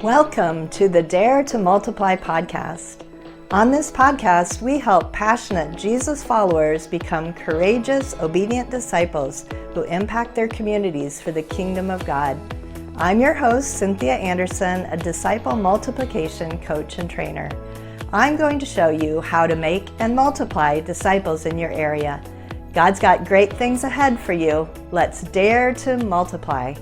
Welcome to the Dare to Multiply podcast. On this podcast, we help passionate Jesus followers become courageous, obedient disciples who impact their communities for the kingdom of God. I'm your host, Cynthia Anderson, a disciple multiplication coach and trainer. I'm going to show you how to make and multiply disciples in your area. God's got great things ahead for you. Let's dare to multiply.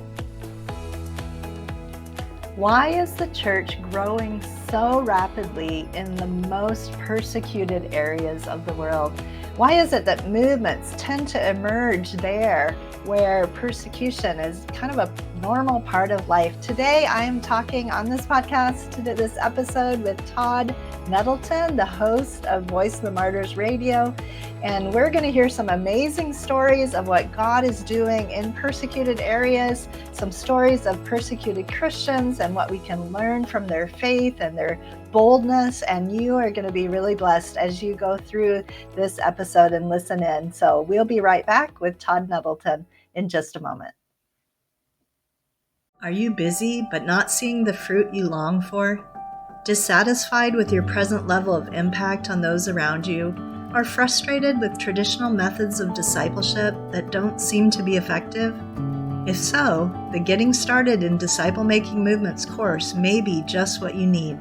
Why is the church growing so rapidly in the most persecuted areas of the world? Why is it that movements tend to emerge there where persecution is kind of a normal part of life? Today, I am talking on this podcast, this episode, with Todd Nettleton, the host of Voice of the Martyrs Radio. And we're going to hear some amazing stories of what God is doing in persecuted areas, some stories of persecuted Christians and what we can learn from their faith and their boldness. And you are going to be really blessed as you go through this episode and listen in. So we'll be right back with Todd Nettleton in just a moment. Are you busy but not seeing the fruit you long for? Dissatisfied with your present level of impact on those around you? Or frustrated with traditional methods of discipleship that don't seem to be effective? If so, the Getting Started in Disciple Making Movements course may be just what you need.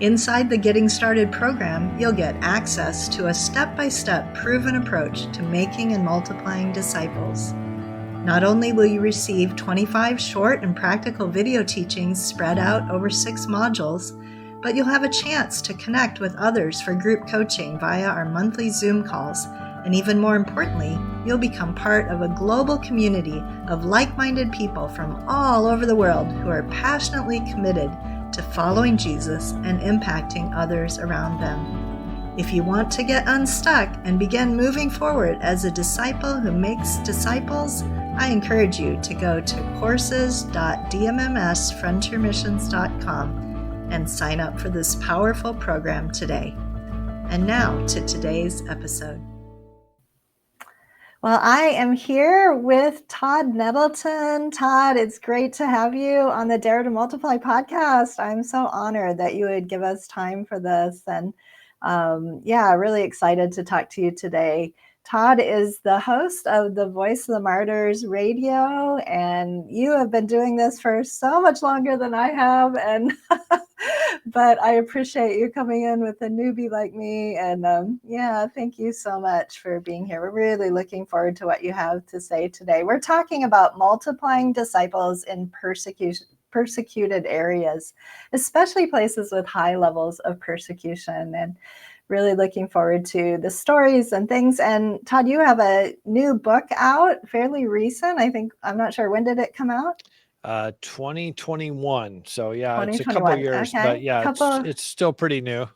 Inside the Getting Started program, you'll get access to a step-by-step proven approach to making and multiplying disciples. Not only will you receive 25 short and practical video teachings spread out over 6 modules, but you'll have a chance to connect with others for group coaching via our monthly Zoom calls. And even more importantly, you'll become part of a global community of like-minded people from all over the world who are passionately committed to following Jesus and impacting others around them. If you want to get unstuck and begin moving forward as a disciple who makes disciples, I encourage you to go to courses.dmmsfrontiermissions.com and sign up for this powerful program today. And now to today's episode. Well, I am here with Todd Nettleton. Todd, it's great to have you on the Dare to Multiply podcast. I'm so honored that you would give us time for this. And really excited to talk to you today. Todd is the host of the Voice of the Martyrs Radio, and you have been doing this for so much longer than I have. And but I appreciate you coming in with a newbie like me. And thank you so much for being here. We're really looking forward to what you have to say today. We're talking about multiplying disciples in persecuted areas, especially places with high levels of persecution. And really looking forward to the stories and things. And Todd, you have a new book out, fairly recent. I'm not sure, when did it come out? 2021. So yeah, it's a couple of years, okay. But yeah, it's still pretty new.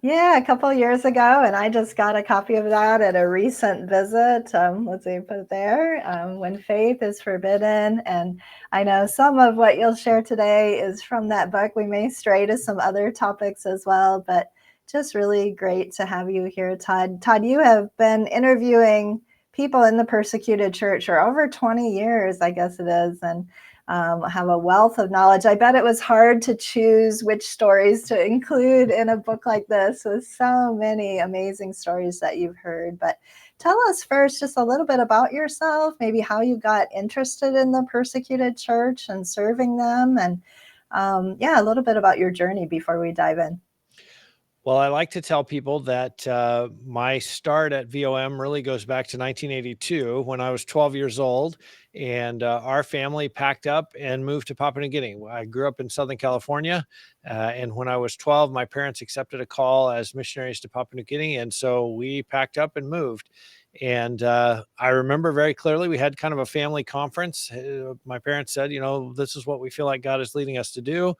Yeah, a couple of years ago. And I just got a copy of that at a recent visit. Let's see, put it there. When Faith is Forbidden. And I know some of what you'll share today is from that book. We may stray to some other topics as well, but just really great to have you here, Todd. Todd, you have been interviewing people in the persecuted church for over 20 years, I guess it is, and have a wealth of knowledge. I bet it was hard to choose which stories to include in a book like this, with so many amazing stories that you've heard. But tell us first just a little bit about yourself, maybe how you got interested in the persecuted church and serving them, and a little bit about your journey before we dive in. Well, I like to tell people that my start at VOM really goes back to 1982 when I was 12 years old, and our family packed up and moved to Papua New Guinea. I grew up in Southern California, and when I was 12, my parents accepted a call as missionaries to Papua New Guinea, and so we packed up and moved. And I remember very clearly we had kind of a family conference. My parents said, this is what we feel like God is leading us to do.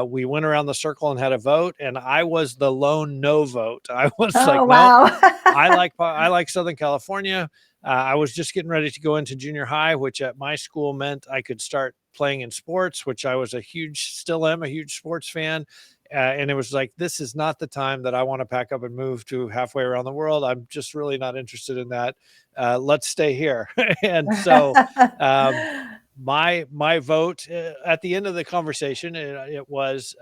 We went around the circle and had a vote, and I was the lone no vote. I was wow. No, I like Southern California. I was just getting ready to go into junior high, which at my school meant I could start playing in sports, which I was still am a huge sports fan. And it was like, this is not the time that I want to pack up and move to halfway around the world. I'm just really not interested in that. Let's stay here. And so my vote at the end of the conversation, it was,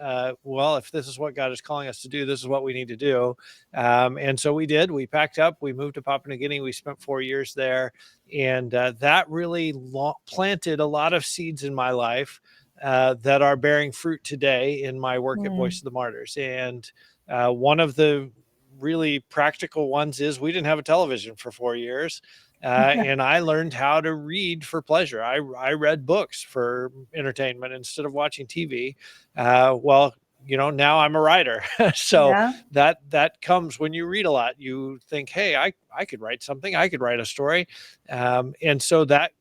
well, if this is what God is calling us to do, this is what we need to do. And so we did. We packed up. We moved to Papua New Guinea. We spent 4 years there, and that really planted a lot of seeds in my life that are bearing fruit today in my work at Voice of the Martyrs. And one of the really practical ones is we didn't have a television for 4 years. And I learned how to read for pleasure. I read books for entertainment instead of watching TV. Well, now I'm a writer. So that comes when you read a lot. You think, hey, I could write something. I could write a story. And so that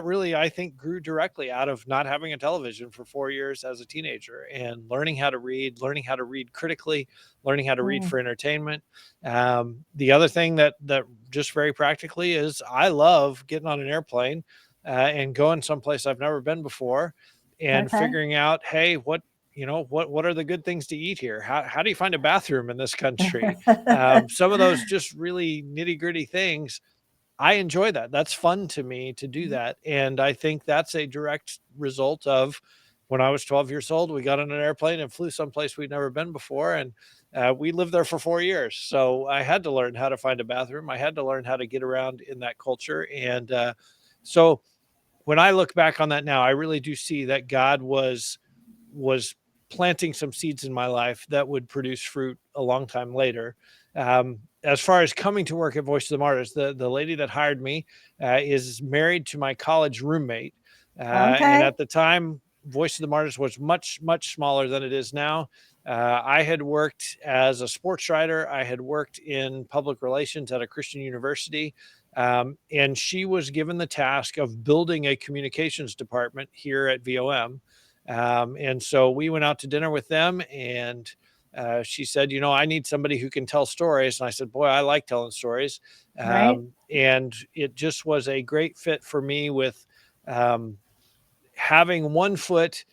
really, I think, grew directly out of not having a television for 4 years as a teenager and learning how to read critically, learning how to read for entertainment. The other thing that just very practically is I love getting on an airplane and going someplace I've never been before and figuring out, hey, what are the good things to eat here? How do you find a bathroom in this country? Some of those just really nitty gritty things. I enjoy that. That's fun to me to do that. And I think that's a direct result of when I was 12 years old, we got on an airplane and flew someplace we'd never been before. And we lived there for 4 years. So I had to learn how to find a bathroom. I had to learn how to get around in that culture. And so when I look back on that now, I really do see that God was planting some seeds in my life that would produce fruit a long time later. As far as coming to work at Voice of the Martyrs, the lady that hired me is married to my college roommate. And at the time, Voice of the Martyrs was much, much smaller than it is now. I had worked as a sports writer. I had worked in public relations at a Christian university. And she was given the task of building a communications department here at VOM. And so we went out to dinner with them, and she said, I need somebody who can tell stories. And I said, boy, I like telling stories. And it just was a great fit for me with having one foot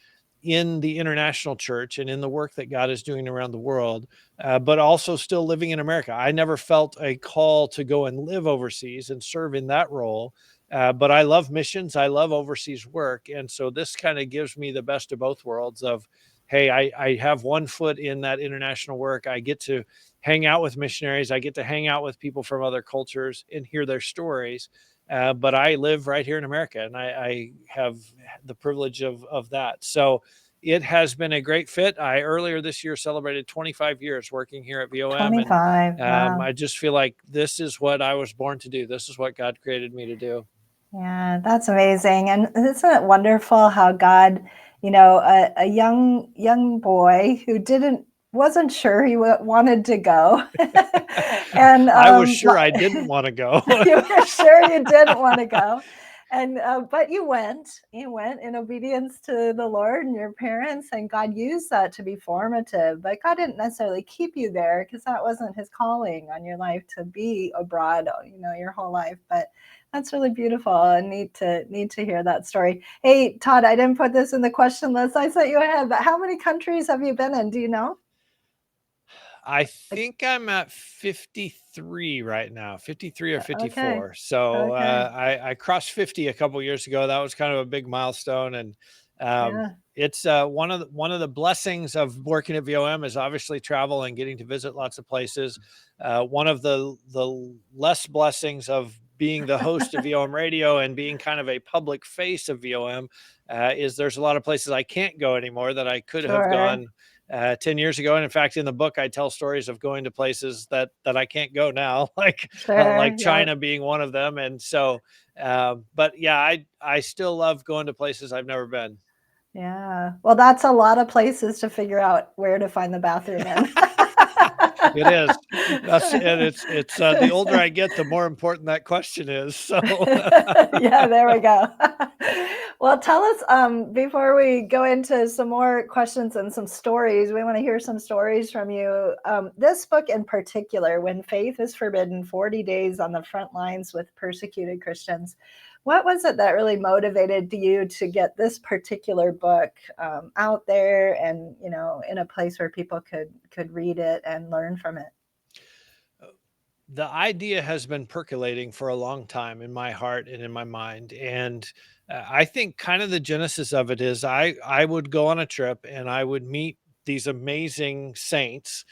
in the international church and in the work that God is doing around the world, but also still living in America. I never felt a call to go and live overseas and serve in that role. But I love missions. I love overseas work. And so this kind of gives me the best of both worlds of, hey, I have one foot in that international work. I get to hang out with missionaries. I get to hang out with people from other cultures and hear their stories. But I live right here in America, and I have the privilege of that. So it has been a great fit. I earlier this year celebrated 25 years working here at VOM. 25. And wow. I just feel like this is what I was born to do. This is what God created me to do. Yeah, that's amazing. And isn't it wonderful how God, a young boy who wasn't sure he wanted to go. And I was sure I didn't want to go. You were sure you didn't want to go. And but you went in obedience to the Lord and your parents, and God used that to be formative. But God didn't necessarily keep you there because that wasn't his calling on your life to be abroad, your whole life. But that's really beautiful and neat to hear that story. Hey, Todd, I didn't put this in the question list I sent you ahead, but how many countries have you been in? Do you know? I think I'm at 53 right now, 53 or 54. Okay. So I crossed 50 a couple of years ago. That was kind of a big milestone. And it's one of the blessings of working at VOM is obviously travel and getting to visit lots of places. One of the less blessings of being the host of VOM Radio and being kind of a public face of VOM is there's a lot of places I can't go anymore that I could have gone 10 years ago. And in fact, in the book, I tell stories of going to places that I can't go now, like China being one of them. And so, but yeah, I still love going to places I've never been. Yeah. Well, that's a lot of places to figure out where to find the bathroom in. It is. It's the older I get, the more important that question is. So yeah, there we go. Well, tell us before we go into some more questions and some stories, we want to hear some stories from you. This book in particular, When Faith is Forbidden, 40 Days on the Front Lines with Persecuted Christians. What was it that really motivated you to get this particular book out there and, in a place where people could read it and learn from it? the idea has been percolating for a long time in my heart and in my mind. And I think kind of the genesis of it is I would go on a trip and I would meet these amazing saints,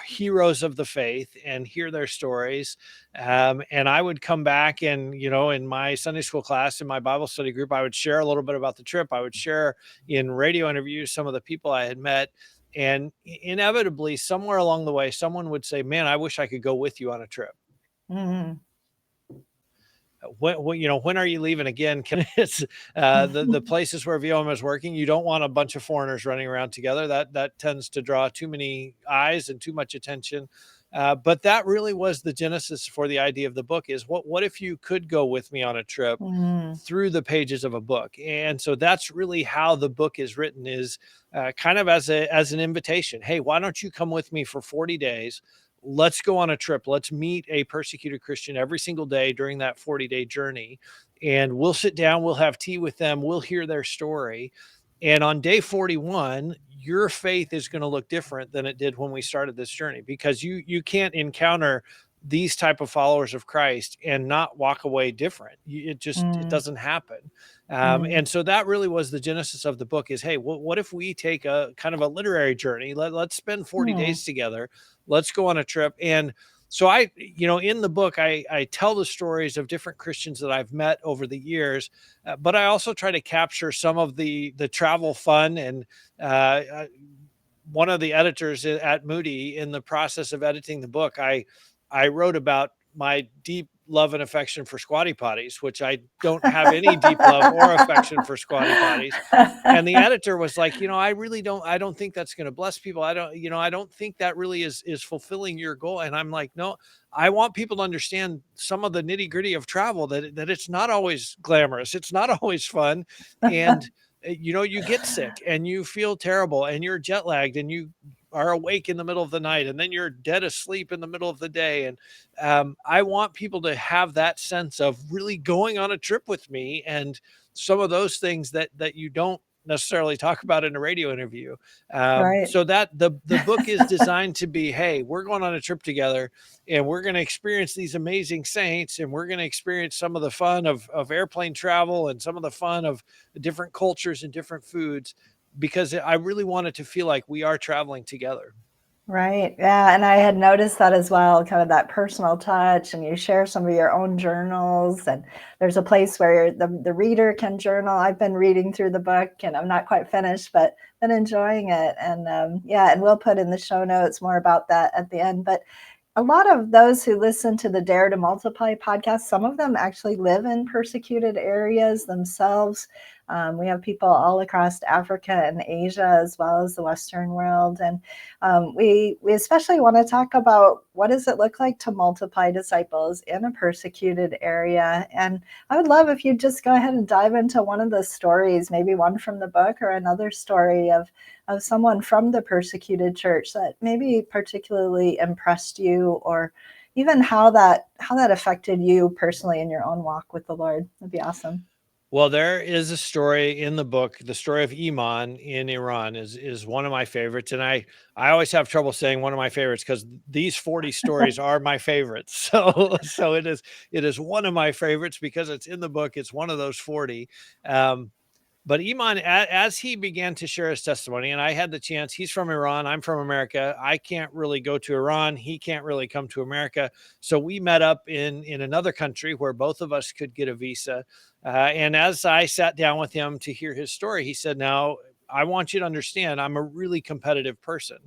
heroes of the faith, and hear their stories. And I would come back and, in my Sunday school class, in my Bible study group, I would share a little bit about the trip. I would share in radio interviews some of the people I had met. And inevitably, somewhere along the way, someone would say, "Man, I wish I could go with you on a trip. Mm. When are you leaving again?" It's the places where VOM is working. You don't want a bunch of foreigners running around together. That tends to draw too many eyes and too much attention. But that really was the genesis for the idea of the book. Is what if you could go with me on a trip Mm. through the pages of a book? And so that's really how the book is written, is kind of as an invitation. Hey, why don't you come with me for 40 days? Let's go on a trip. Let's meet a persecuted Christian every single day during that 40-day journey. And we'll sit down, we'll have tea with them, we'll hear their story. And on day 41, your faith is going to look different than it did when we started this journey, because you can't encounter these type of followers of Christ and not walk away different. It Mm. doesn't happen. Mm. And so that really was the genesis of the book, is, hey, what if we take a kind of a literary journey? Let's spend 40 Mm. days together. Let's go on a trip. And so in the book, I tell the stories of different Christians that I've met over the years, but I also try to capture some of the travel fun. And one of the editors at Moody, in the process of editing the book, I wrote about my deep love and affection for squatty potties, which I don't have any deep love or affection for squatty potties. And the editor was like, I don't think that's going to bless people. I don't think that really is fulfilling your goal. And I'm like, no, I want people to understand some of the nitty gritty of travel, that it's not always glamorous. It's not always fun. And, you get sick and you feel terrible and you're jet lagged and you are awake in the middle of the night and then you're dead asleep in the middle of the day. And I want people to have that sense of really going on a trip with me, and some of those things that you don't necessarily talk about in a radio interview. Right. So that the book is designed to be, hey, we're going on a trip together and we're going to experience these amazing saints, and we're going to experience some of the fun of airplane travel and some of the fun of different cultures and different foods, because I really want it to feel like we are traveling together. Right. Yeah. And I had noticed that as well, kind of that personal touch. And you share some of your own journals. And there's a place where the reader can journal. I've been reading through the book and I'm not quite finished, but been enjoying it. And and we'll put in the show notes more about that at the end. But a lot of those who listen to the Dare to Multiply podcast, some of them actually live in persecuted areas themselves. We have people all across Africa and Asia, as well as the Western world. And we especially want to talk about, what does it look like to multiply disciples in a persecuted area? And I would love if you just go ahead and dive into one of the stories, maybe one from the book or another story of someone from the persecuted church that maybe particularly impressed you, or even how that affected you personally in your own walk with the Lord. That'd be awesome. Well, there is a story in the book. The story of Iman in Iran is one of my favorites. And I always have trouble saying one of my favorites, because these 40 stories are my favorites. So it is one of my favorites because it's in the book. It's one of those 40. But Iman, as he began to share his testimony, and I had the chance, he's from Iran, I'm from America. I can't really go to Iran. He can't really come to America. So we met up in another country where both of us could get a visa. And as I sat down with him to hear his story, he said, "Now, I want you to understand, I'm a really competitive person."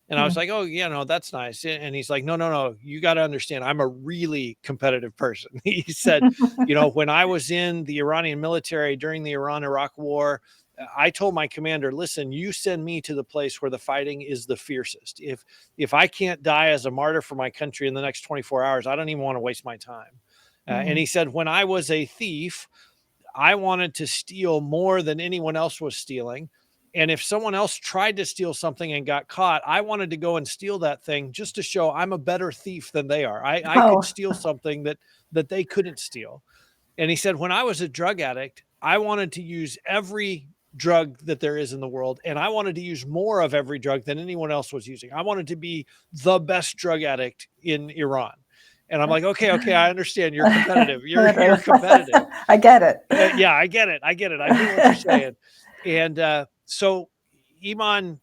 And I was like, "Oh, yeah, no, that's nice." And he's like, no, you got to understand, I'm a really competitive person. He said, when I was in the Iranian military during the Iran-Iraq war, I told my commander, "Listen, you send me to the place where the fighting is the fiercest. If I can't die as a martyr for my country in the next 24 hours, I don't even want to waste my time." And he said, "When I was a thief, I wanted to steal more than anyone else was stealing. And if someone else tried to steal something and got caught, I wanted to go and steal that thing just to show I'm a better thief than they are. I could Oh, steal something that they couldn't steal." And he said, "When I was a drug addict, I wanted to use every drug that there is in the world, and I wanted to use more of every drug than anyone else was using. I wanted to be the best drug addict in Iran." And I'm like, okay, I understand. You're competitive. You're competitive. I get it. Yeah, I get it. I hear what you're saying. And so Iman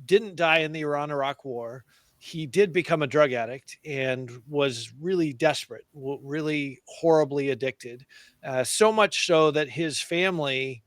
didn't die in the Iran-Iraq War. He did become a drug addict and was really desperate, really horribly addicted. So much so that his family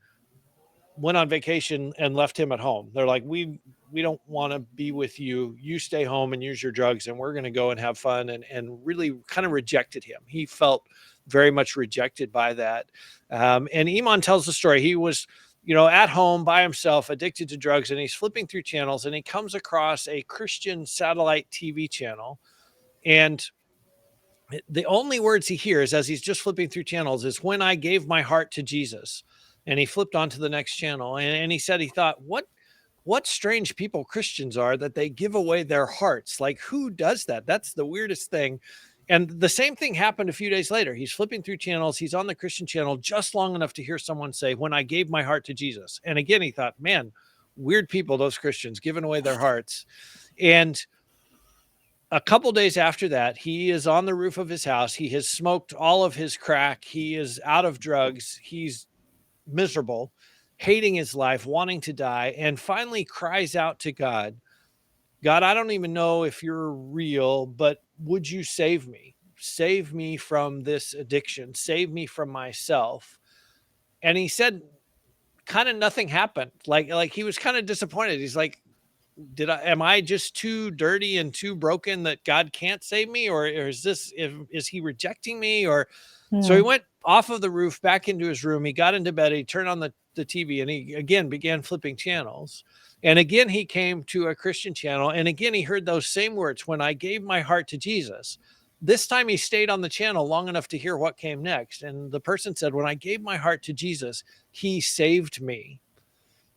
went on vacation and left him at home. They're like, we don't want to be with you. You stay home and use your drugs, and we're going to go and have fun, and really kind of rejected him. He felt very much rejected by that. And Iman tells the story. He was, at home by himself, addicted to drugs, and he's flipping through channels, and he comes across a Christian satellite TV channel. And the only words he hears as he's just flipping through channels is, "When I gave my heart to Jesus." And he flipped on to the next channel, and he said he thought, what strange people Christians are, that they give away their hearts. Like, who does that? That's the weirdest thing. And the same thing happened a few days later. He's flipping through channels. He's on the Christian channel just long enough to hear someone say, "When I gave my heart to Jesus." And again, he thought, man, weird people, those Christians giving away their hearts. And a couple days after that, he is on the roof of his house. He has smoked all of his crack. He is out of drugs. He's miserable, hating his life, wanting to die, and finally cries out to God, "God, I don't even know if you're real, but would you save me? Save me from this addiction. Save me from myself." And he said, kind of nothing happened. Like he was kind of disappointed. He's like, am I just too dirty and too broken that God can't save me? Or is he rejecting me? So he went off of the roof back into his room. He got into bed. He turned on the TV, and he again began flipping channels. And again, he came to a Christian channel. And again, he heard those same words, "When I gave my heart to Jesus." This time he stayed on the channel long enough to hear what came next. And the person said, "When I gave my heart to Jesus, he saved me."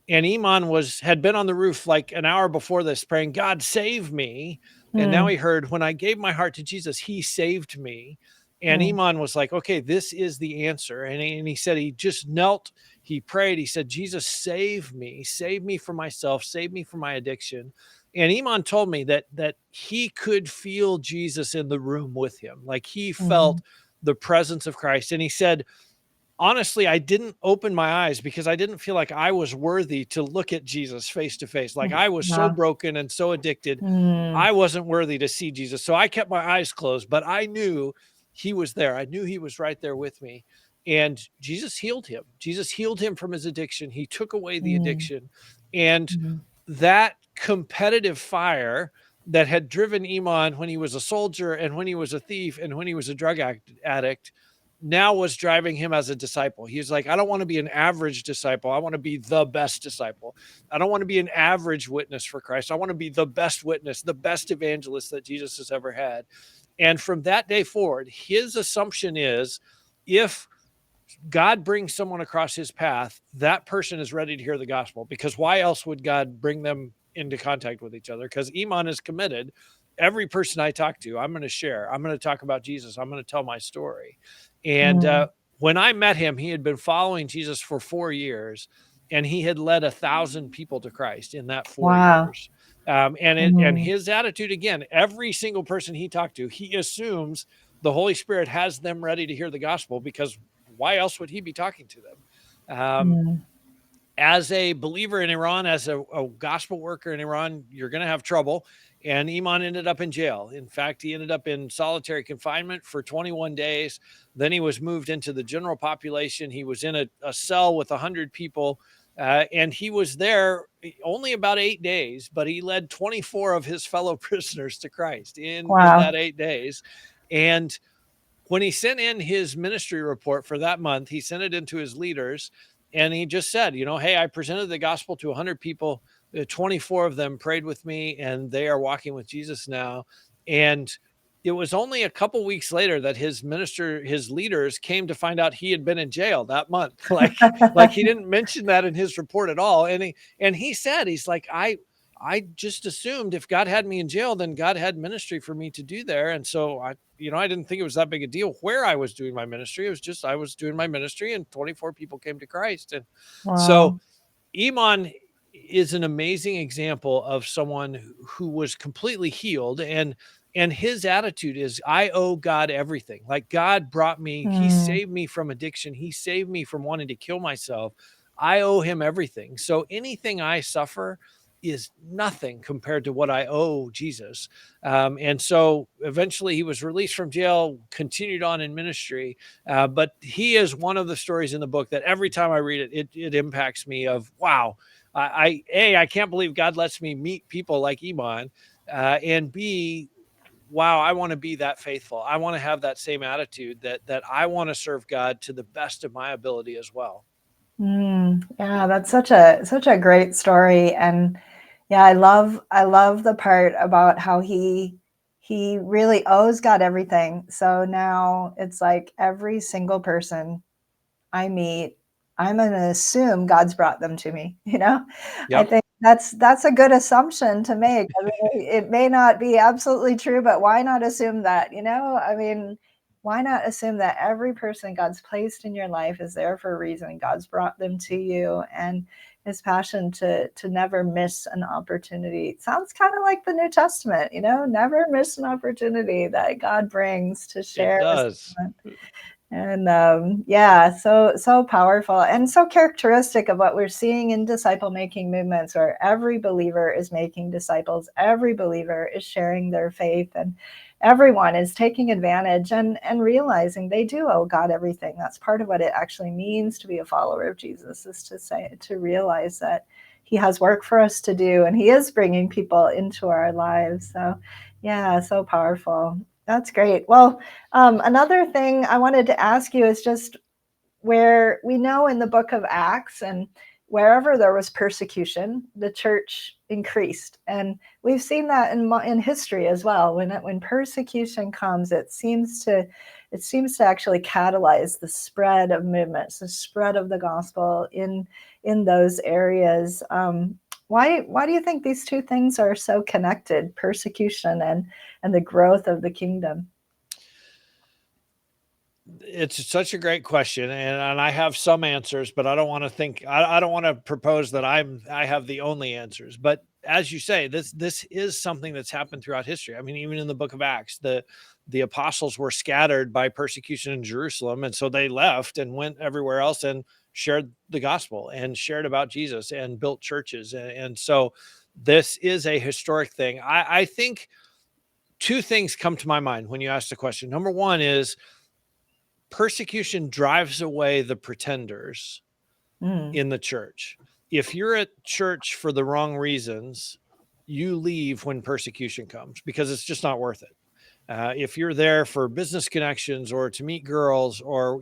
And Iman had been on the roof like an hour before this praying, "God, save me." And now he heard, "When I gave my heart to Jesus, he saved me." And Iman was like, okay, this is the answer. And he said he just knelt, he prayed, he said, "Jesus, save me from myself, save me from my addiction." And Iman told me that he could feel Jesus in the room with him. Like he felt the presence of Christ. And he said, honestly, I didn't open my eyes because I didn't feel like I was worthy to look at Jesus face to face. Like I was so broken and so addicted. I wasn't worthy to see Jesus. So I kept my eyes closed, but I knew he was there. I knew he was right there with me. And Jesus healed him. Jesus healed him from his addiction. He took away the addiction. And that competitive fire that had driven Iman when he was a soldier and when he was a thief and when he was a drug addict now was driving him as a disciple. He was like, I don't want to be an average disciple. I want to be the best disciple. I don't want to be an average witness for Christ. I want to be the best witness, the best evangelist that Jesus has ever had. And from that day forward, his assumption is, if God brings someone across his path, that person is ready to hear the gospel, because why else would God bring them into contact with each other? Because Iman is committed. Every person I talk to, I'm going to share. I'm going to talk about Jesus. I'm going to tell my story. And when I met him, he had been following Jesus for 4 years, and he had led 1,000 people to Christ in that 4 years. And his attitude, again, every single person he talked to, he assumes the Holy Spirit has them ready to hear the gospel, because why else would he be talking to them? As a believer in Iran, as a gospel worker in Iran, you're going to have trouble. And Iman ended up in jail. In fact, he ended up in solitary confinement for 21 days. Then he was moved into the general population. He was in a cell with 100 people. And he was there only about 8 days, but he led 24 of his fellow prisoners to Christ in that 8 days. And when he sent in his ministry report for that month, he sent it into his leaders. And he just said, hey, I presented the gospel to 100 people. 24 of them prayed with me, and they are walking with Jesus now. And it was only a couple weeks later that his leaders came to find out he had been in jail that month. Like he didn't mention that in his report at all. And he said, he's like, I just assumed if God had me in jail, then God had ministry for me to do there. And so I didn't think it was that big a deal where I was doing my ministry. It was just, I was doing my ministry, and 24 people came to Christ. And so Iman is an amazing example of someone who was completely healed. And And his attitude is, I owe God everything. Like, God brought me, he saved me from addiction. He saved me from wanting to kill myself. I owe him everything. So anything I suffer is nothing compared to what I owe Jesus. And so eventually he was released from jail, continued on in ministry. But he is one of the stories in the book that every time I read it, it impacts me of, wow, I can't believe God lets me meet people like Iman, and B, wow, I want to be that faithful. I want to have that same attitude that I want to serve God to the best of my ability as well. Yeah, that's such a great story. And yeah, I love the part about how he really owes God everything. So now it's like every single person I meet, I'm going to assume God's brought them to me. I Yep. think that's a good assumption to make. I mean, it may not be absolutely true, but why not assume that? I mean, why not assume that every person God's placed in your life is there for a reason? God's brought them to you, and his passion to never miss an opportunity. It sounds kind of like the New Testament, never miss an opportunity that God brings to share. It does. And yeah, so powerful and so characteristic of what we're seeing in disciple making movements, where every believer is making disciples, every believer is sharing their faith, and everyone is taking advantage and realizing they do owe God everything. That's part of what it actually means to be a follower of Jesus, is to realize that he has work for us to do, and he is bringing people into our lives. So yeah, so powerful. That's great. Well, another thing I wanted to ask you is just where we know in the book of Acts, and wherever there was persecution, the church increased. And we've seen that in history as well. When persecution comes, it seems to actually catalyze the spread of movements, the spread of the gospel in those areas. Why do you think these two things are so connected, persecution and the growth of the kingdom? It's such a great question, and I have some answers, but I don't want to I don't want to propose that I have the only answers. But as you say, this is something that's happened throughout history. I mean, even in the book of Acts, the apostles were scattered by persecution in Jerusalem, and so they left and went everywhere else and shared the gospel and shared about Jesus and built churches. And so this is a historic thing. I think two things come to my mind when you ask the question. Number one is, persecution drives away the pretenders in the church. If you're at church for the wrong reasons, you leave when persecution comes, because it's just not worth it. If you're there for business connections or to meet girls, or,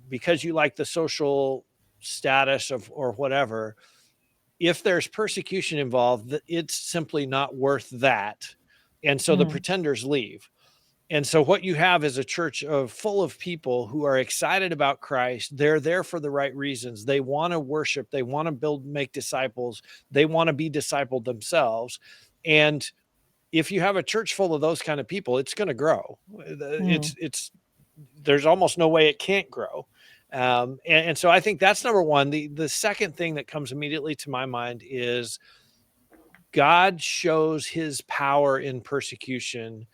because you like the social status of, or whatever, if there's persecution involved, it's simply not worth that. And so the pretenders leave. And so what you have is a church full of people who are excited about Christ. They're there for the right reasons. They want to worship. They want to make disciples. They want to be discipled themselves. And if you have a church full of those kind of people, it's going to grow. There's almost no way it can't grow. And so I think that's number one. The second thing that comes immediately to my mind is God shows his power in persecution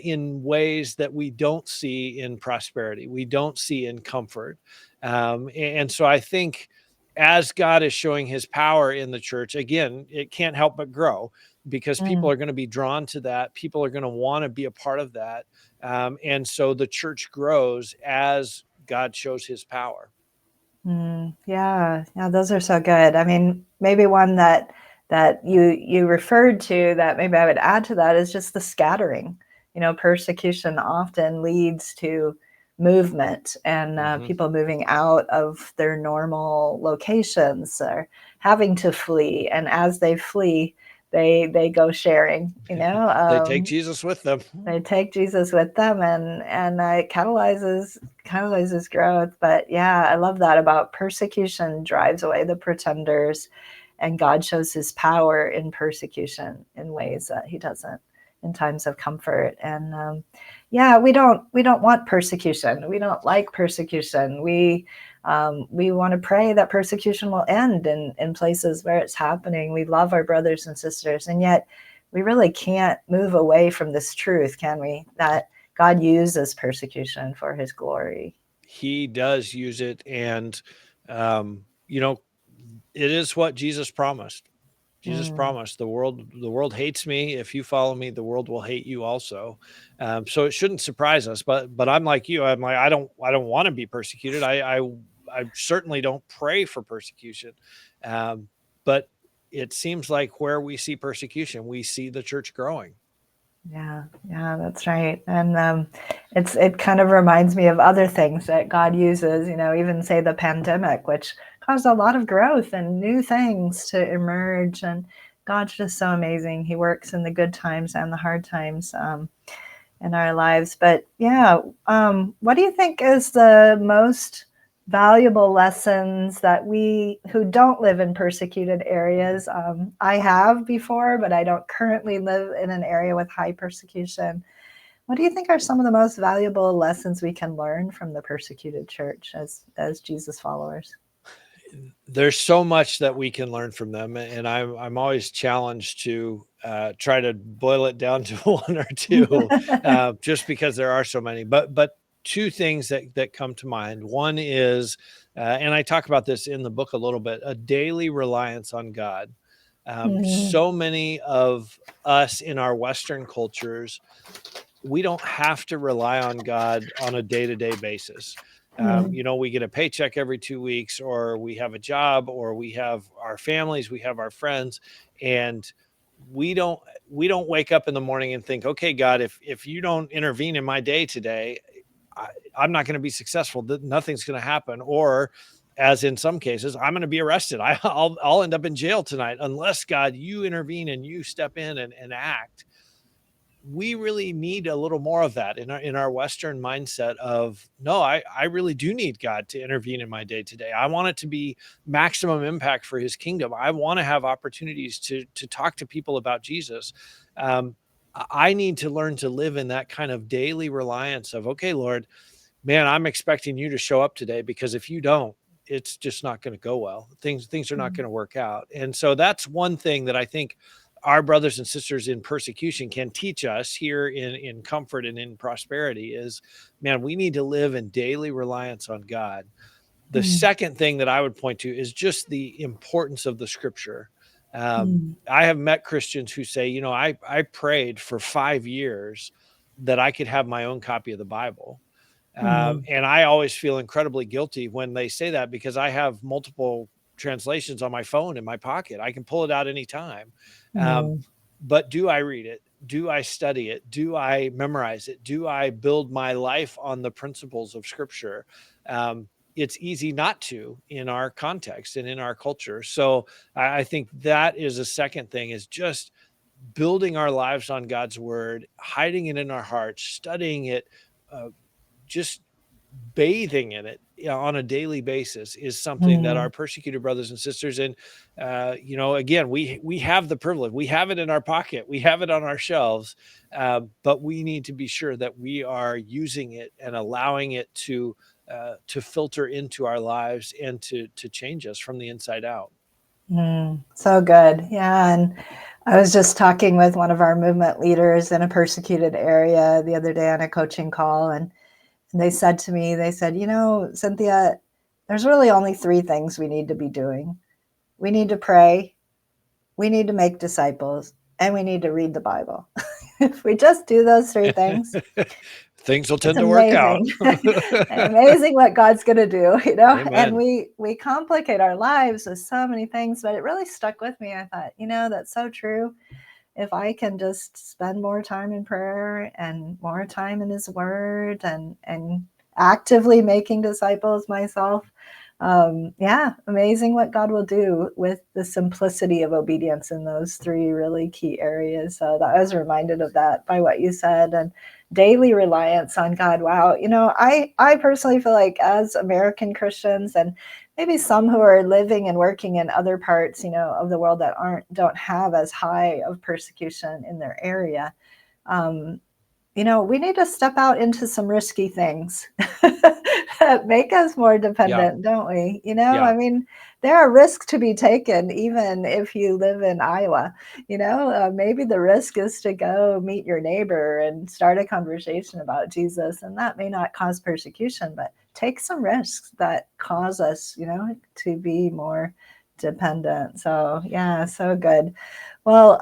in ways that we don't see in prosperity, we don't see in comfort. And so I think as God is showing his power in the church, again, it can't help but grow, because people are going to be drawn to that. People are going to want to be a part of that. And so the church grows as God shows his power. Yeah, those are so good. I mean, maybe one that you referred to that maybe I would add to that is just the scattering. Persecution often leads to movement and people moving out of their normal locations, or having to flee. And as they flee, they go sharing. They take Jesus with them. They take Jesus with them, and it catalyzes growth. But yeah, I love that about persecution drives away the pretenders, and God shows his power in persecution in ways that he doesn't in times of comfort. And yeah, we don't want persecution. We don't like persecution. We want to pray that persecution will end in places where it's happening. We love our brothers and sisters, and yet we really can't move away from this truth, can we? That God uses persecution for his glory. He does use it. And, it is what Jesus promised. Jesus promised the world hates me. If you follow me, the world will hate you also. So it shouldn't surprise us. But I'm like you. I'm like, I don't want to be persecuted. I certainly don't pray for persecution. But it seems like where we see persecution, we see the church growing. Yeah, that's right. And it kind of reminds me of other things that God uses, even say the pandemic, which caused a lot of growth and new things to emerge. And God's just so amazing. He works in the good times and the hard times in our lives. But yeah, what do you think is the most valuable lessons that we who don't live in persecuted areas? I have before, but I don't currently live in an area with high persecution. What do you think are some of the most valuable lessons we can learn from the persecuted church as Jesus followers? There's so much that we can learn from them, and I'm always challenged to try to boil it down to one or two, just because there are so many. But two things that come to mind. One is, and I talk about this in the book a little bit, a daily reliance on God. So many of us in our Western cultures, we don't have to rely on God on a day-to-day basis. We get a paycheck every 2 weeks, or we have a job, or we have our families, we have our friends, and we don't wake up in the morning and think, okay, God, if you don't intervene in my day today, I'm not going to be successful. Nothing's going to happen. Or as in some cases, I'm going to be arrested. I'll end up in jail tonight unless, God, you intervene and you step in and act. We really need a little more of that in our Western mindset of, no, I really do need God to intervene in my day today. I want it to be maximum impact for his kingdom. I want to have opportunities to talk to people about Jesus. I need to learn to live in that kind of daily reliance of, okay, Lord, man, I'm expecting you to show up today, because if you don't, it's just not going to go well. Things are not going to work out. And so that's one thing that I think our brothers and sisters in persecution can teach us here in comfort and in prosperity is, man, we need to live in daily reliance on God. The second thing that I would point to is just the importance of the scripture. I have met Christians who say, I prayed for 5 years that I could have my own copy of the Bible. And I always feel incredibly guilty when they say that, because I have multiple translations on my phone in my pocket. I can pull it out anytime. But do I read it? Do I study it? Do I memorize it? Do I build my life on the principles of scripture? It's easy not to in our context and in our culture. So I think that is a second thing, is just building our lives on God's word, hiding it in our hearts, studying it, just bathing in it on a daily basis is something that our persecuted brothers and sisters, and again, we have the privilege, we have it in our pocket, we have it on our shelves, but we need to be sure that we are using it and allowing it to filter into our lives and to change us from the inside out. So good. Yeah. And I was just talking with one of our movement leaders in a persecuted area the other day on a coaching call, and they said to me, Cynthia, there's really only 3 things we need to be doing. We need to pray, we need to make disciples, and we need to read the Bible. If we just do those 3 things, things will tend to work out. Amazing what God's going to do, Amen. And we complicate our lives with so many things, but it really stuck with me. I thought, that's so true. If I can just spend more time in prayer and more time in his word and actively making disciples myself, amazing what God will do with the simplicity of obedience in those 3 really key areas. So that I was reminded of that by what you said, and daily reliance on God. Wow. I personally feel like as American Christians, and maybe some who are living and working in other parts, of the world that don't have as high of persecution in their area, we need to step out into some risky things that make us more dependent, don't we? I mean, there are risks to be taken, even if you live in Iowa. Maybe the risk is to go meet your neighbor and start a conversation about Jesus, and that may not cause persecution, but take some risks that cause us, to be more dependent. So, yeah, so good. Well,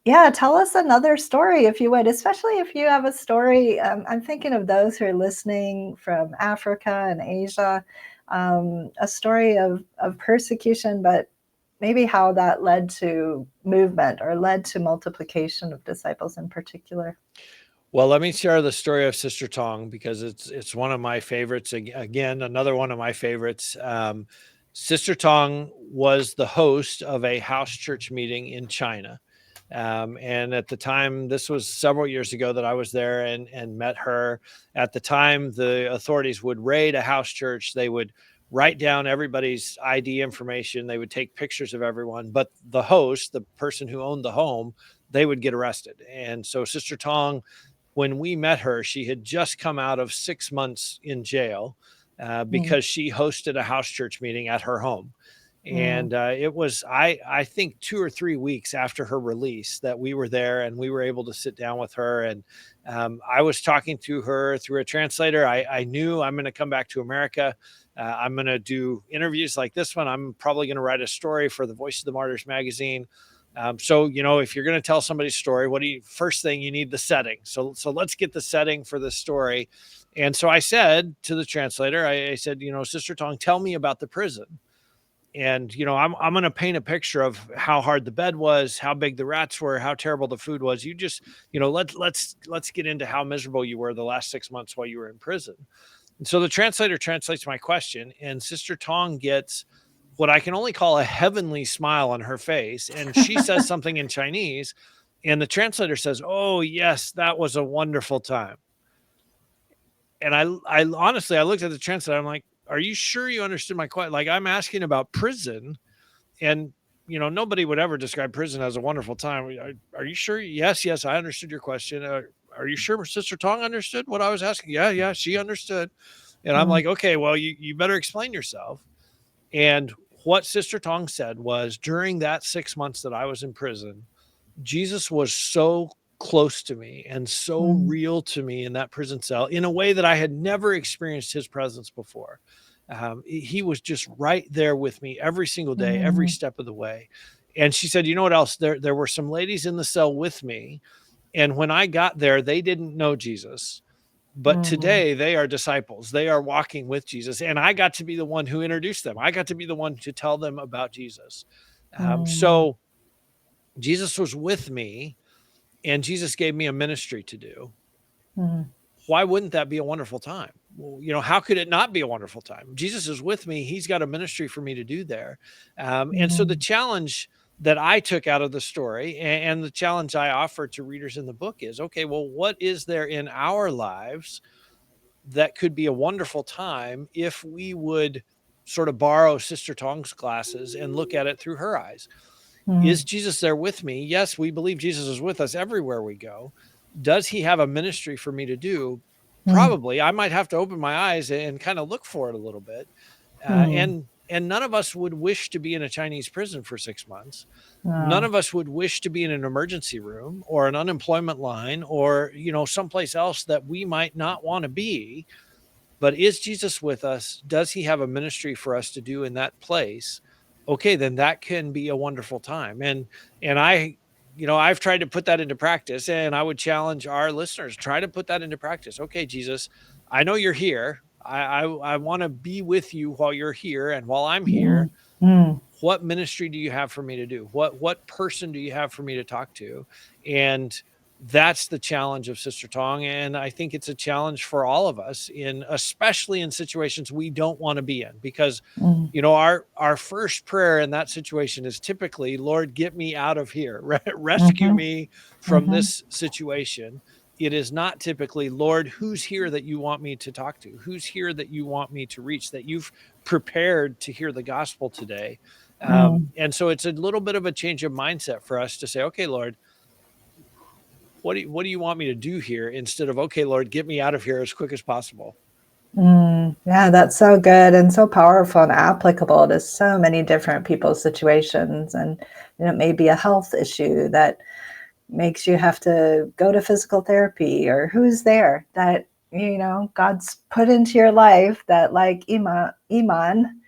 yeah, tell us another story, if you would, especially if you have a story. I'm thinking of those who are listening from Africa and Asia, a story of persecution, but maybe how that led to movement or led to multiplication of disciples in particular. Well, let me share the story of Sister Tong, because it's one of my favorites. Again, another one of my favorites. Sister Tong was the host of a house church meeting in China. And at the time, this was several years ago that I was there and met her. At the time, the authorities would raid a house church. They would write down everybody's ID information. They would take pictures of everyone. But the host, the person who owned the home, they would get arrested. And so Sister Tong, when we met her, she had just come out of 6 months in jail because she hosted a house church meeting at her home. And it was, I think, 2 or 3 weeks after her release that we were there, and we were able to sit down with her. And I was talking to her through a translator. I knew I'm going to come back to America. I'm going to do interviews like this one. I'm probably going to write a story for the Voice of the Martyrs magazine. So, if you're going to tell somebody's story, first thing you need the setting. So let's get the setting for the story. And so I said to the translator, I said, Sister Tong, tell me about the prison. And, I'm going to paint a picture of how hard the bed was, how big the rats were, how terrible the food was. You just, let's get into how miserable you were the last 6 months while you were in prison. And so the translator translates my question, and Sister Tong gets what I can only call a heavenly smile on her face. And she says something in Chinese, and the translator says, "Oh, yes, that was a wonderful time." And I honestly, I looked at the translator. I'm like, "Are you sure you understood my question? Like, I'm asking about prison, and nobody would ever describe prison as a wonderful time. Are you sure?" Yes, I understood your question. Are you sure Sister Tong understood what I was asking? Yeah, she understood. And I'm like, okay, well, you better explain yourself. And what Sister Tong said was, during that 6 months that I was in prison, Jesus was so close to me and so real to me in that prison cell in a way that I had never experienced his presence before. He was just right there with me every single day, every step of the way. And she said, you know what else? There were some ladies in the cell with me. And when I got there, they didn't know Jesus. But today they are disciples. They are walking with Jesus. And I got to be the one who introduced them. I got to be the one to tell them about Jesus. So Jesus was with me, and Jesus gave me a ministry to do. Why wouldn't that be a wonderful time? Well, how could it not be a wonderful time? Jesus is with me. He's got a ministry for me to do there. And so the challenge that I took out of the story, and the challenge I offer to readers in the book is, okay, well, what is there in our lives that could be a wonderful time if we would sort of borrow Sister Tong's glasses and look at it through her eyes? Is Jesus there with me? Yes, we believe Jesus is with us everywhere we go. Does he have a ministry for me to do? Probably. I might have to open my eyes and kind of look for it a little bit. And none of us would wish to be in a Chinese prison for 6 months. None of us would wish to be in an emergency room or an unemployment line or, someplace else that we might not want to be. But is Jesus with us? Does he have a ministry for us to do in that place? Okay, then that can be a wonderful time. And I've tried to put that into practice, and I would challenge our listeners, try to put that into practice. Okay, Jesus, I know you're here. I want to be with you while you're here and while I'm here. What ministry do you have for me to do? What person do you have for me to talk to? And that's the challenge of Sister Tong. And I think it's a challenge for all of us, especially in situations we don't want to be in, because, our first prayer in that situation is typically, Lord, get me out of here, rescue me from this situation. It is not typically, Lord, who's here that you want me to talk to? Who's here that you want me to reach, that you've prepared to hear the gospel today? And so it's a little bit of a change of mindset for us to say, okay, Lord, what do you want me to do here? Instead of, okay, Lord, get me out of here as quick as possible. Yeah, that's so good and so powerful and applicable to so many different people's situations. And it may be a health issue that makes you have to go to physical therapy, or who's there that, God's put into your life that, like Iman,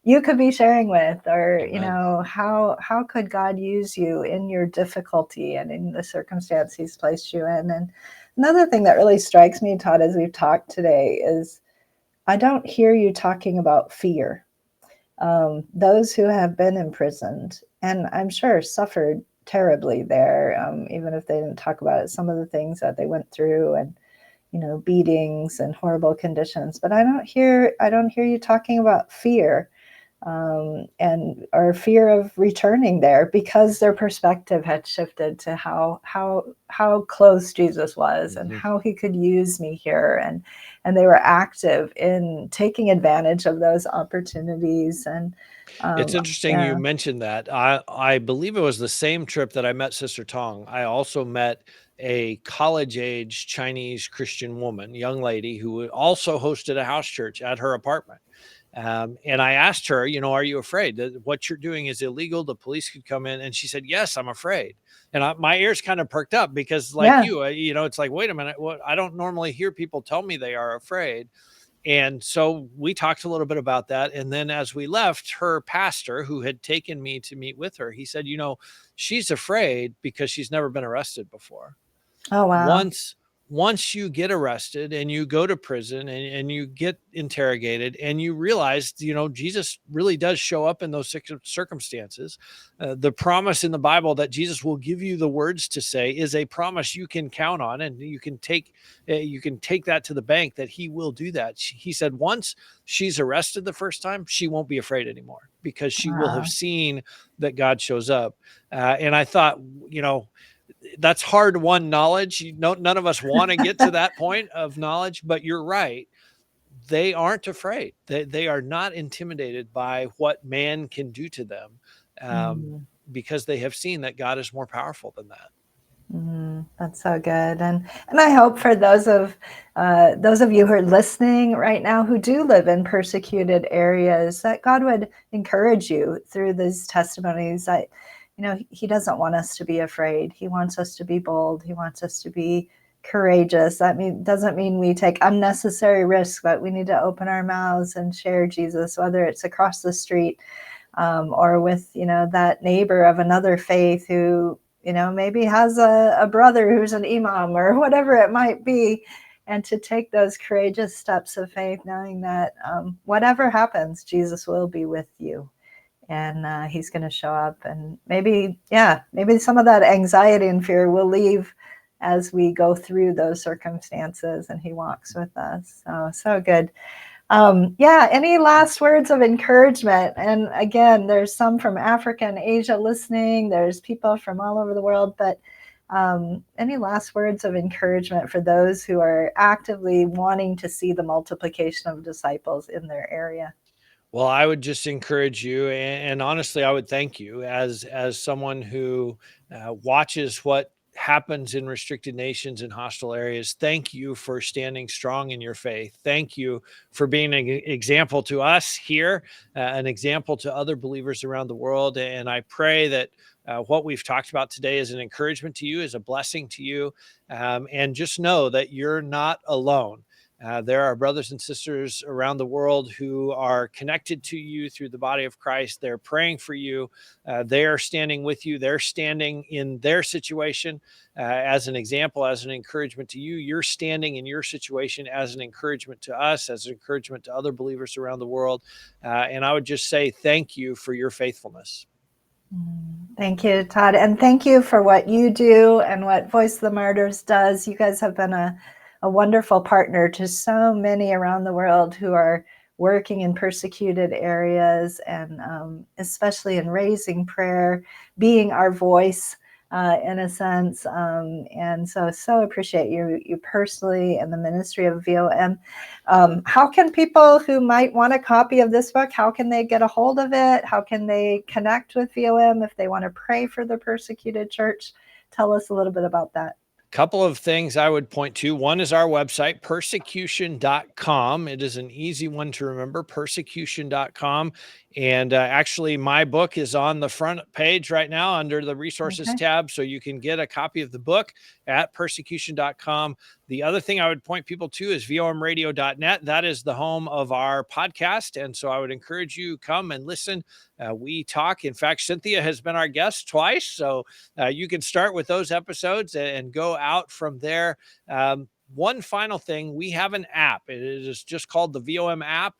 you could be sharing with, or, Amen. How could God use you in your difficulty and in the circumstance he's placed you in. And another thing that really strikes me, Todd, as we've talked today is I don't hear you talking about fear. Those who have been imprisoned, and I'm sure suffered terribly there, even if they didn't talk about it, some of the things that they went through, and beatings and horrible conditions. But I don't hear you talking about fear, and or fear of returning there, because their perspective had shifted to how close Jesus was and how he could use me here, and they were active in taking advantage of those opportunities. And It's interesting you mentioned that. I believe it was the same trip that I met Sister Tong. I also met a college-age Chinese Christian woman, young lady, who also hosted a house church at her apartment. And I asked her, are you afraid that what you're doing is illegal? The police could come in. And she said, yes, I'm afraid. And my ears kind of perked up, because like it's like, wait a minute, what? I don't normally hear people tell me they are afraid. And so we talked a little bit about that. And then as we left, her pastor, who had taken me to meet with her, he said, she's afraid because she's never been arrested before. Oh, wow. Once you get arrested and you go to prison and you get interrogated and you realize, Jesus really does show up in those circumstances. The promise in the Bible that Jesus will give you the words to say is a promise you can count on, and you can take that to the bank that he will do that. He said once she's arrested the first time, she won't be afraid anymore, because she will have seen that God shows up. And I thought, that's hard-won knowledge. None of us want to get to that point of knowledge, but you're right. They aren't afraid. They are not intimidated by what man can do to them, because they have seen that God is more powerful than that. That's so good. And I hope for those of you who are listening right now who do live in persecuted areas, that God would encourage you through these testimonies that, he doesn't want us to be afraid. He wants us to be bold. He wants us to be courageous. That doesn't mean we take unnecessary risks, but we need to open our mouths and share Jesus, whether it's across the street, or with, that neighbor of another faith who, maybe has a brother who's an imam, or whatever it might be, and to take those courageous steps of faith, knowing that whatever happens, Jesus will be with you. And he's going to show up, and maybe some of that anxiety and fear will leave as we go through those circumstances, and he walks with us. So good. Any last words of encouragement? And again, there's some from Africa and Asia listening. There's people from all over the world, but any last words of encouragement for those who are actively wanting to see the multiplication of disciples in their area? Well, I would just encourage you, and honestly, I would thank you as someone who watches what happens in restricted nations and hostile areas. Thank you for standing strong in your faith. Thank you for being an example to us here, an example to other believers around the world. And I pray that what we've talked about today is an encouragement to you, is a blessing to you, and just know that you're not alone. There are brothers and sisters around the world who are connected to you through the body of Christ. They're praying for you. They are standing with you. They're standing in their situation as an example, as an encouragement to you. You're standing in your situation as an encouragement to us, as an encouragement to other believers around the world. And I would just say thank you for your faithfulness. Thank you, Todd. And thank you for what you do and what Voice of the Martyrs does. You guys have been a wonderful partner to so many around the world who are working in persecuted areas, and especially in raising prayer, being our voice in a sense. And so appreciate you personally and the ministry of VOM. How can people who might want a copy of this book, how can they get a hold of it? How can they connect with VOM if they want to pray for the persecuted church? Tell us a little bit about that. Couple of things I would point to. One is our website, persecution.com. It is an easy one to remember, persecution.com. And actually, my book is on the front page right now under the resources Okay. tab. So you can get a copy of the book at persecution.com. The other thing I would point people to is vomradio.net. That is the home of our podcast. And so I would encourage you come and listen. We talk. In fact, Cynthia has been our guest twice. So you can start with those episodes and go out from there. One final thing, we have an app. It is just called the VOM app.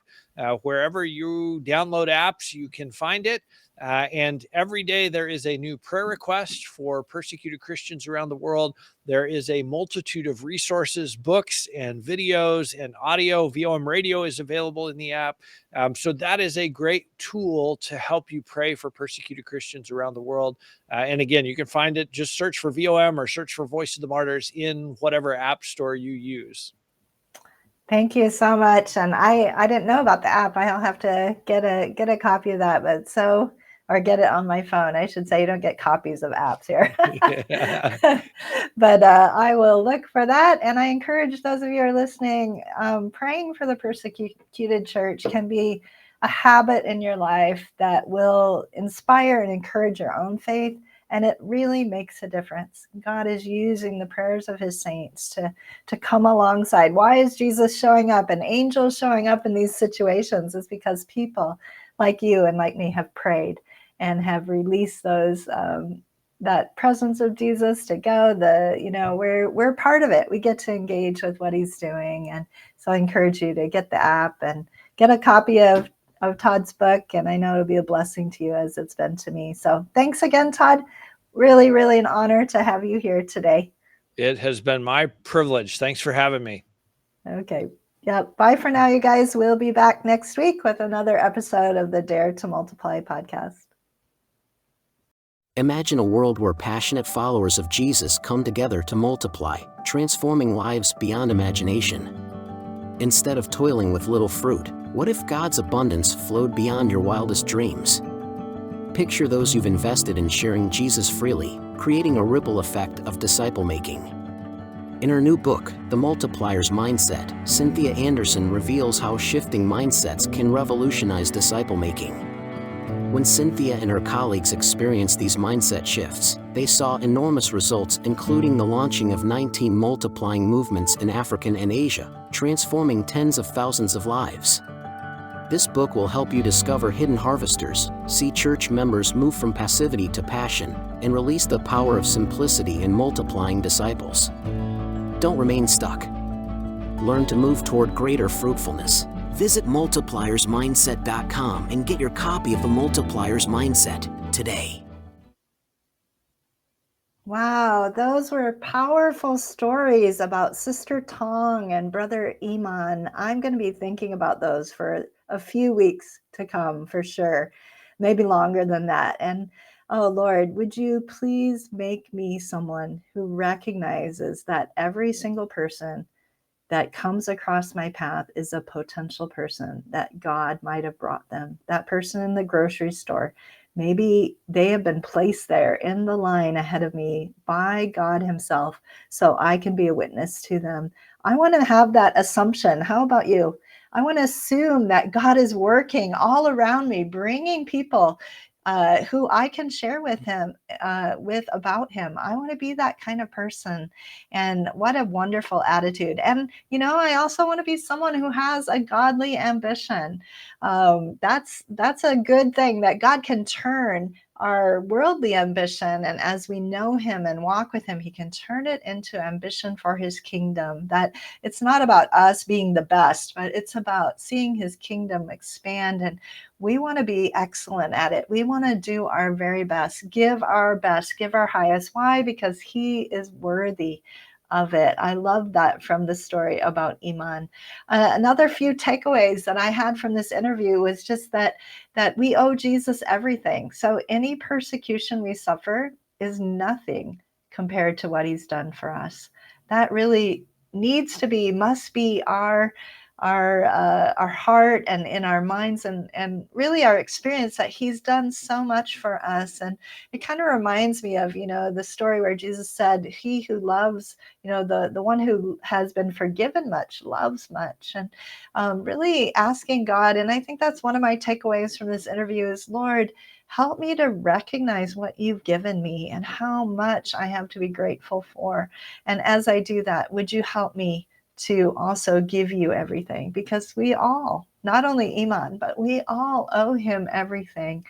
Wherever you download apps, you can find it. And every day there is a new prayer request for persecuted Christians around the world. There is a multitude of resources, books and videos and audio. VOM Radio is available in the app. So that is a great tool to help you pray for persecuted Christians around the world. And again, you can find it. Just search for VOM or search for Voice of the Martyrs in whatever app store you use. Thank you so much. And I didn't know about the app. I'll have to get a copy of that, or get it on my phone. I should say, you don't get copies of apps here. But I will look for that. And I encourage those of you who are listening, praying for the persecuted church can be a habit in your life that will inspire and encourage your own faith. And it really makes a difference. God is using the prayers of his saints to come alongside. Why is Jesus showing up and angels showing up in these situations? It's because people like you and like me have prayed and have released those that presence of Jesus to go. We're part of it. We get to engage with what he's doing. And so I encourage you to get the app and get a copy of Todd's book. And I know it'll be a blessing to you as it's been to me. So thanks again, Todd. Really, really an honor to have you here today. It has been my privilege. Thanks for having me. Okay. Yeah. Bye for now, you guys. We'll be back next week with another episode of the Dare to Multiply podcast. Imagine a world where passionate followers of Jesus come together to multiply, transforming lives beyond imagination. Instead of toiling with little fruit, what if God's abundance flowed beyond your wildest dreams? Picture those you've invested in sharing Jesus freely, creating a ripple effect of disciple-making. In her new book, The Multiplier's Mindset, Cynthia Anderson reveals how shifting mindsets can revolutionize disciple-making. When Cynthia and her colleagues experienced these mindset shifts, they saw enormous results, including the launching of 19 multiplying movements in Africa and Asia, transforming tens of thousands of lives. This book will help you discover hidden harvesters, see church members move from passivity to passion, and release the power of simplicity in multiplying disciples. Don't remain stuck. Learn to move toward greater fruitfulness. Visit multipliersmindset.com and get your copy of The Multiplier's Mindset today. Wow, those were powerful stories about Sister Tong and Brother Iman. I'm going to be thinking about those for a few weeks to come, for sure, maybe longer than that. And oh Lord, would you please make me someone who recognizes that every single person that comes across my path is a potential person that God might have brought them. That person in the grocery store, maybe they have been placed there in the line ahead of me by God himself, so I can be a witness to them. I want to have that assumption. How about you? I want to assume that God is working all around me, bringing people who I can share with about him. I want to be that kind of person. And what a wonderful attitude. And, I also want to be someone who has a godly ambition. That's a good thing, that God can turn our worldly ambition, and as we know him and walk with him, he can turn it into ambition for his kingdom. That it's not about us being the best, but it's about seeing his kingdom expand. And we want to be excellent at it. We want to do our very best, give our highest. Why? Because he is worthy of it. I love that from the story about Iman. Another few takeaways that I had from this interview was just that we owe Jesus everything. So any persecution we suffer is nothing compared to what he's done for us. That really must be our our heart and in our minds and really our experience that he's done so much for us. And it kind of reminds me of, the story where Jesus said, he who loves, the one who has been forgiven much loves much. And really asking God, and I think that's one of my takeaways from this interview is, Lord, help me to recognize what you've given me and how much I have to be grateful for. And as I do that, would you help me to also give you everything? Because we all, not only Iman, but we all owe him everything.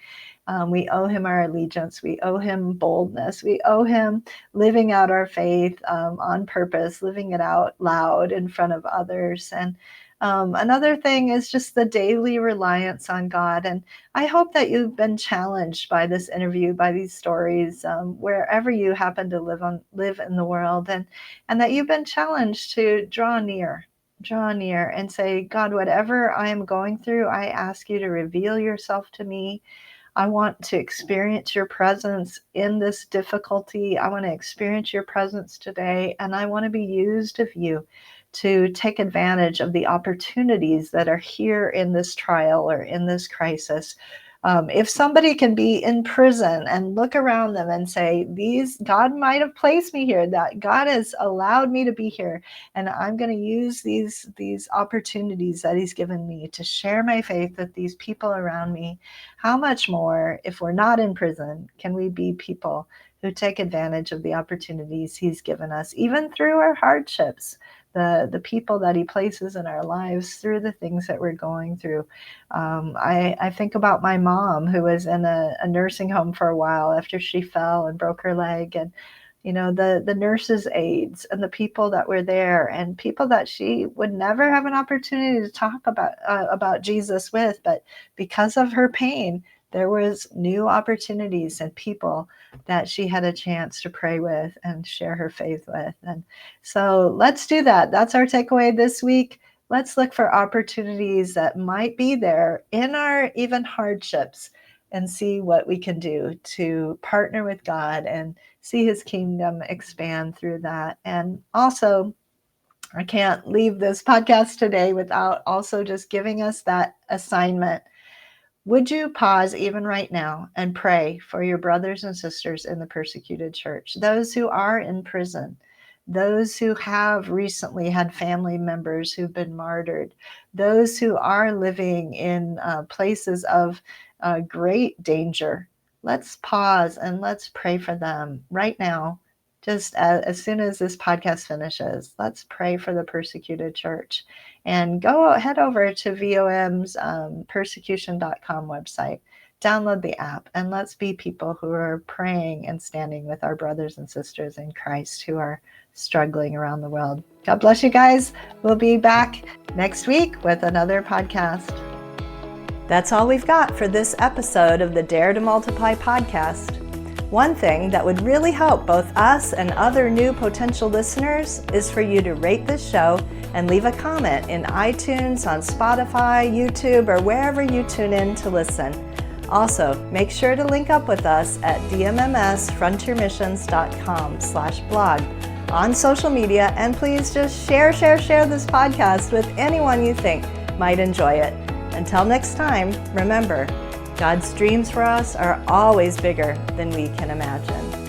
We owe him our allegiance. We owe him boldness. We owe him living out our faith on purpose, living it out loud in front of others. And another thing is just the daily reliance on God. And I hope that you've been challenged by this interview, by these stories, wherever you happen to live in the world, and that you've been challenged to draw near and say, God, whatever I am going through, I ask you to reveal yourself to me. I want to experience your presence in this difficulty. I want to experience your presence today, and I want to be used of you to take advantage of the opportunities that are here in this trial or in this crisis. If somebody can be in prison and look around them and say, God might have placed me here, that God has allowed me to be here, and I'm going to use these opportunities that he's given me to share my faith with these people around me. How much more, if we're not in prison, can we be people who take advantage of the opportunities he's given us, even through our hardships? The people that he places in our lives through the things that we're going through. I think about my mom, who was in a nursing home for a while after she fell and broke her leg, and the nurses' aides and the people that were there, and people that she would never have an opportunity to talk about Jesus with, but because of her pain, there was new opportunities and people that she had a chance to pray with and share her faith with. And so let's do that. That's our takeaway this week. Let's look for opportunities that might be there in our even hardships and see what we can do to partner with God and see his kingdom expand through that. And also, I can't leave this podcast today without also just giving us that assignment. Would you pause even right now and pray for your brothers and sisters in the persecuted church, those who are in prison, those who have recently had family members who've been martyred, those who are living in places of great danger? Let's pause and let's pray for them right now. Just as soon as this podcast finishes, let's pray for the persecuted church. And head over to VOM's persecution.com website, download the app, and let's be people who are praying and standing with our brothers and sisters in Christ who are struggling around the world. God bless you guys. We'll be back next week with another podcast. That's all we've got for this episode of the Dare to Multiply podcast. One thing that would really help both us and other new potential listeners is for you to rate this show and leave a comment in iTunes, on Spotify, YouTube, or wherever you tune in to listen. Also, make sure to link up with us at dmmsfrontiermissions.com/blog on social media, and please just share this podcast with anyone you think might enjoy it. Until next time, remember, God's dreams for us are always bigger than we can imagine.